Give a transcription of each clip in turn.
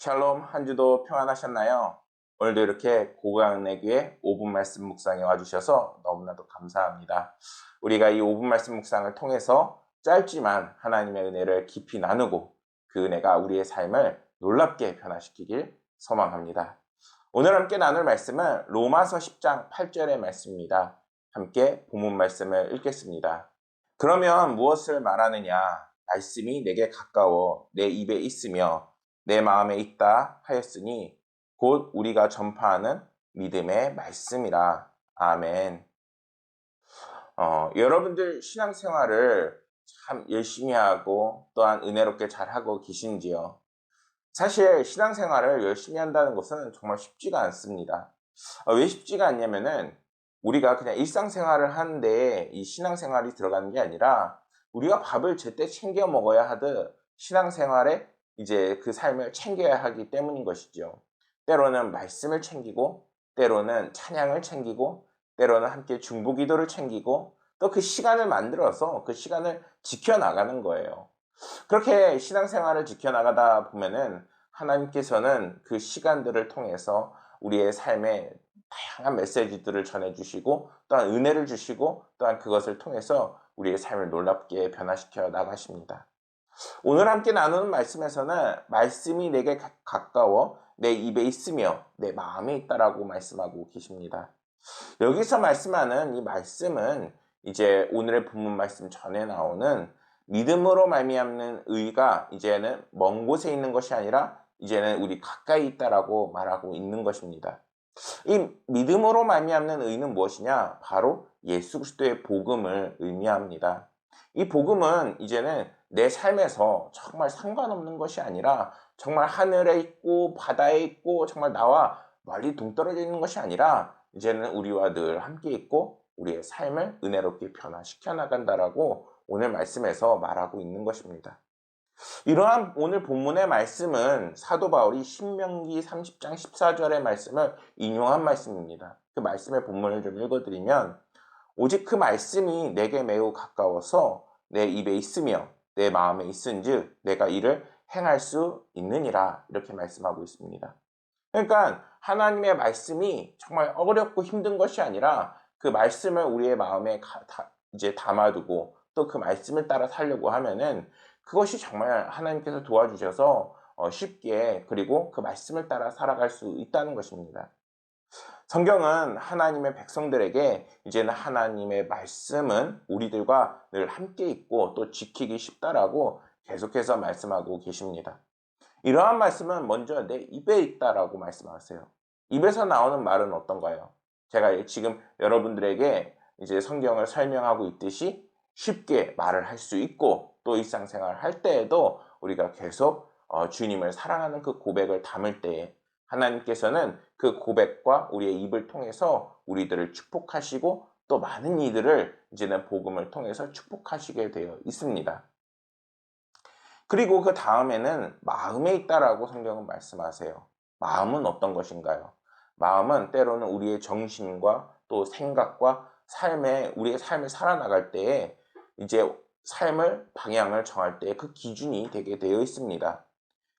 샬롬, 한 주도 평안하셨나요? 오늘도 이렇게 고강의 교회 5분 말씀 묵상에 와주셔서 너무나도 감사합니다. 우리가 이 5분 말씀 묵상을 통해서 짧지만 하나님의 은혜를 깊이 나누고 그 은혜가 우리의 삶을 놀랍게 변화시키길 소망합니다. 오늘 함께 나눌 말씀은 로마서 10장 8절의 말씀입니다. 함께 본문 말씀을 읽겠습니다. 그러면 무엇을 말하느냐? 말씀이 내게 가까워 내 입에 있으며 내 마음에 있다 하였으니 곧 우리가 전파하는 믿음의 말씀이라. 아멘. 여러분들 신앙생활을 참 열심히 하고 또한 은혜롭게 잘하고 계신지요? 사실 신앙생활을 열심히 한다는 것은 정말 쉽지가 않습니다. 왜 쉽지가 않냐면은 우리가 그냥 일상생활을 하는데 이 신앙생활이 들어가는 게 아니라 우리가 밥을 제때 챙겨 먹어야 하듯 신앙생활에 이제 그 삶을 챙겨야 하기 때문인 것이죠. 때로는 말씀을 챙기고, 때로는 찬양을 챙기고, 때로는 함께 중보기도를 챙기고, 또 그 시간을 만들어서 그 시간을 지켜나가는 거예요. 그렇게 신앙생활을 지켜나가다 보면은 하나님께서는 그 시간들을 통해서 우리의 삶에 다양한 메시지들을 전해주시고 또한 은혜를 주시고 또한 그것을 통해서 우리의 삶을 놀랍게 변화시켜 나가십니다. 오늘 함께 나누는 말씀에서는 말씀이 내게 가까워 내 입에 있으며 내 마음에 있다라고 말씀하고 계십니다. 여기서 말씀하는 이 말씀은 이제 오늘의 본문 말씀 전에 나오는 믿음으로 말미암는 의가 이제는 먼 곳에 있는 것이 아니라 이제는 우리 가까이 있다라고 말하고 있는 것입니다. 이 믿음으로 말미암는 의는 무엇이냐? 바로 예수 그리스도의 복음을 의미합니다. 이 복음은 이제는 내 삶에서 정말 상관없는 것이 아니라 정말 하늘에 있고 바다에 있고 정말 나와 멀리 동떨어져 있는 것이 아니라 이제는 우리와 늘 함께 있고 우리의 삶을 은혜롭게 변화시켜 나간다라고 오늘 말씀에서 말하고 있는 것입니다. 이러한 오늘 본문의 말씀은 사도 바울이 신명기 30장 14절의 말씀을 인용한 말씀입니다. 그 말씀의 본문을 좀 읽어드리면 오직 그 말씀이 내게 매우 가까워서 내 입에 있으며 내 마음에 있은즉 내가 이를 행할 수 있느니라 이렇게 말씀하고 있습니다. 그러니까 하나님의 말씀이 정말 어렵고 힘든 것이 아니라 그 말씀을 우리의 마음에 이제 담아두고 또 그 말씀을 따라 살려고 하면은 그것이 정말 하나님께서 도와주셔서 쉽게 그리고 그 말씀을 따라 살아갈 수 있다는 것입니다. 성경은 하나님의 백성들에게 이제는 하나님의 말씀은 우리들과 늘 함께 있고 또 지키기 쉽다라고 계속해서 말씀하고 계십니다. 이러한 말씀은 먼저 내 입에 있다라고 말씀하세요. 입에서 나오는 말은 어떤가요? 제가 지금 여러분들에게 이제 성경을 설명하고 있듯이 쉽게 말을 할 수 있고 또 일상생활 할 때에도 우리가 계속 주님을 사랑하는 그 고백을 담을 때에 하나님께서는 그 고백과 우리의 입을 통해서 우리들을 축복하시고 또 많은 이들을 이제는 복음을 통해서 축복하시게 되어 있습니다. 그리고 그 다음에는 마음에 있다라고 성경은 말씀하세요. 마음은 어떤 것인가요? 마음은 때로는 우리의 정신과 또 생각과 우리의 삶을 살아나갈 때에 이제 삶을 방향을 정할 때 그 기준이 되게 되어 있습니다.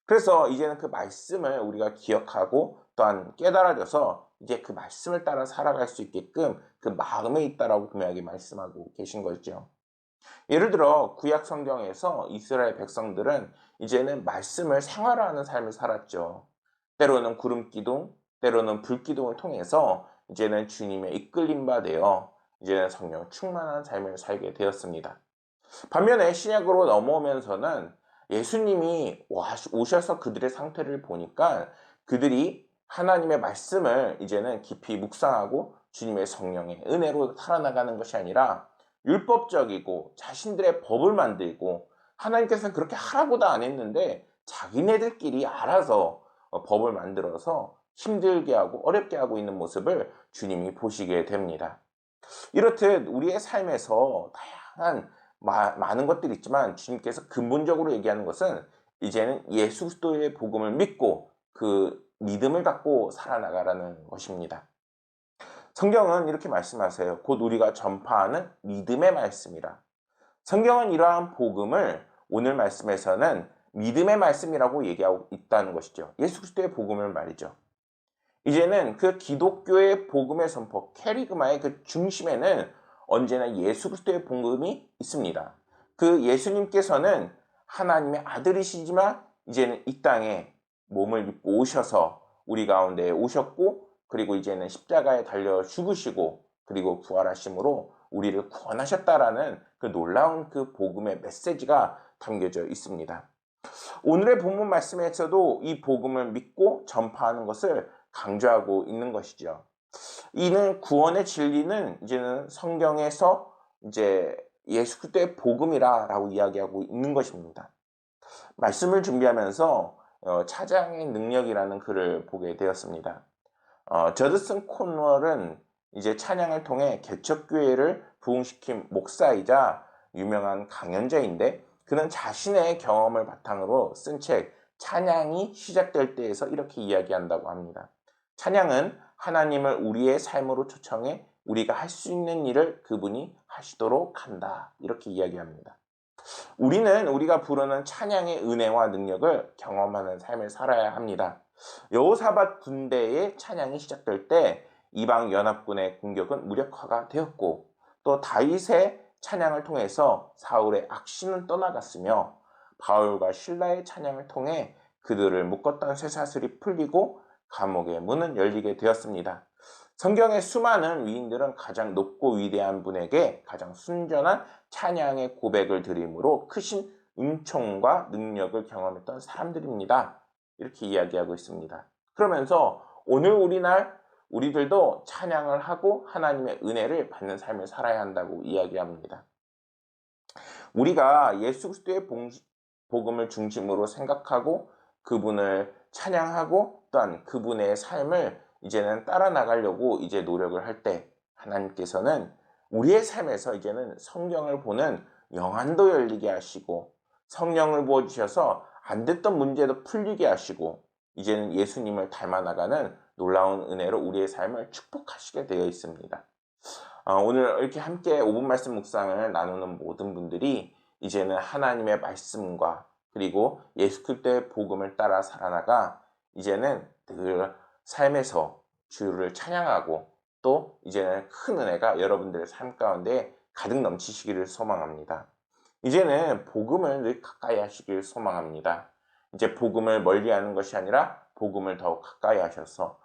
그래서 이제는 그 말씀을 우리가 기억하고 또한 깨달아져서 이제 그 말씀을 따라 살아갈 수 있게끔 그 마음에 있다라고 분명하게 말씀하고 계신 거죠. 예를 들어 구약 성경에서 이스라엘 백성들은 이제는 말씀을 생활화하는 삶을 살았죠. 때로는 구름 기둥, 때로는 불 기둥을 통해서 이제는 주님의 이끌림 받아 이제는 성령 충만한 삶을 살게 되었습니다. 반면에 신약으로 넘어오면서는 예수님이 오셔서 그들의 상태를 보니까 그들이 하나님의 말씀을 이제는 깊이 묵상하고 주님의 성령의 은혜로 살아나가는 것이 아니라 율법적이고 자신들의 법을 만들고 하나님께서는 그렇게 하라고도 안 했는데 자기네들끼리 알아서 법을 만들어서 힘들게 하고 어렵게 하고 있는 모습을 주님이 보시게 됩니다. 이렇듯 우리의 삶에서 다양한 많은 것들이 있지만 주님께서 근본적으로 얘기하는 것은 이제는 예수 그리스도의 복음을 믿고 그 믿음을 갖고 살아나가라는 것입니다. 성경은 이렇게 말씀하세요. 곧 우리가 전파하는 믿음의 말씀이라. 성경은 이러한 복음을 오늘 말씀에서는 믿음의 말씀이라고 얘기하고 있다는 것이죠. 예수 그리스도의 복음을 말이죠. 이제는 그 기독교의 복음의 선포, 캐리그마의 그 중심에는 언제나 예수 그리스도의 복음이 있습니다. 그 예수님께서는 하나님의 아들이시지만 이제는 이 땅에 몸을 입고 오셔서 우리 가운데 오셨고, 그리고 이제는 십자가에 달려 죽으시고 그리고 부활하심으로 우리를 구원하셨다라는 그 놀라운 그 복음의 메시지가 담겨져 있습니다. 오늘의 본문 말씀에서도 이 복음을 믿고 전파하는 것을 강조하고 있는 것이죠. 이는 구원의 진리는 이제는 성경에서 이제 예수 그리스도의 복음이라고 이야기하고 있는 것입니다. 말씀을 준비하면서 차장의 능력이라는 글을 보게 되었습니다. 저드슨 콘월은 이제 찬양을 통해 개척교회를 부흥시킨 목사이자 유명한 강연자인데, 그는 자신의 경험을 바탕으로 쓴 책 찬양이 시작될 때에서 이렇게 이야기한다고 합니다. 찬양은 하나님을 우리의 삶으로 초청해 우리가 할 수 있는 일을 그분이 하시도록 한다. 이렇게 이야기합니다. 우리는 우리가 부르는 찬양의 은혜와 능력을 경험하는 삶을 살아야 합니다. 여호사밧 군대의 찬양이 시작될 때 이방 연합군의 공격은 무력화가 되었고, 또 다윗의 찬양을 통해서 사울의 악신은 떠나갔으며, 바울과 실라의 찬양을 통해 그들을 묶었던 쇠사슬이 풀리고 감옥의 문은 열리게 되었습니다. 성경의 수많은 위인들은 가장 높고 위대한 분에게 가장 순전한 찬양의 고백을 드림으로 크신 은총과 능력을 경험했던 사람들입니다. 이렇게 이야기하고 있습니다. 그러면서 오늘 우리들도 찬양을 하고 하나님의 은혜를 받는 삶을 살아야 한다고 이야기합니다. 우리가 예수 그리스도의 복음을 중심으로 생각하고 그분을 찬양하고 또한 그분의 삶을 이제는 따라 나가려고 이제 노력을 할 때, 하나님께서는 우리의 삶에서 이제는 성경을 보는 영안도 열리게 하시고, 성령을 부어주셔서 안 됐던 문제도 풀리게 하시고, 이제는 예수님을 닮아 나가는 놀라운 은혜로 우리의 삶을 축복하시게 되어 있습니다. 오늘 이렇게 함께 5분 말씀 묵상을 나누는 모든 분들이 이제는 하나님의 말씀과 그리고 예수 그리스도의 복음을 따라 살아나가 이제는 늘 삶에서 주를 찬양하고, 또 이제는 큰 은혜가 여러분들의 삶 가운데 가득 넘치시기를 소망합니다. 이제는 복음을 늘 가까이 하시길 소망합니다. 이제 복음을 멀리하는 것이 아니라 복음을 더욱 가까이 하셔서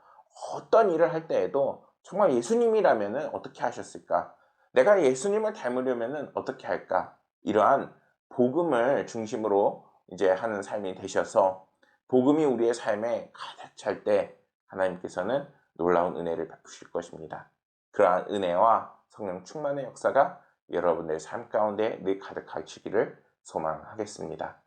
어떤 일을 할 때에도 정말 예수님이라면 어떻게 하셨을까? 내가 예수님을 닮으려면 어떻게 할까? 이러한 복음을 중심으로 이제 하는 삶이 되셔서 복음이 우리의 삶에 가득 찰 때 하나님께서는 놀라운 은혜를 베푸실 것입니다. 그러한 은혜와 성령 충만의 역사가 여러분의 삶 가운데 늘 가득하시기를 소망하겠습니다.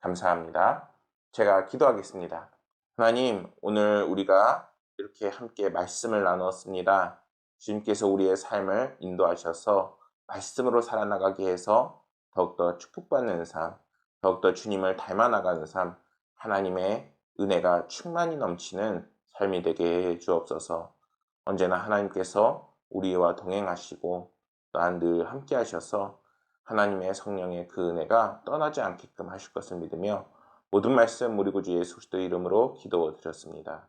감사합니다. 제가 기도하겠습니다. 하나님, 오늘 우리가 이렇게 함께 말씀을 나누었습니다. 주님께서 우리의 삶을 인도하셔서 말씀으로 살아나가게 해서 더욱더 축복받는 삶, 더욱더 주님을 닮아나가는 삶, 하나님의 은혜가 충만히 넘치는 삶이 되게 해 주옵소서. 언제나 하나님께서 우리와 동행하시고 또한 늘 함께 하셔서 하나님의 성령의 그 은혜가 떠나지 않게끔 하실 것을 믿으며 모든 말씀 우리 구주 예수 그리스도의 이름으로 기도드렸습니다.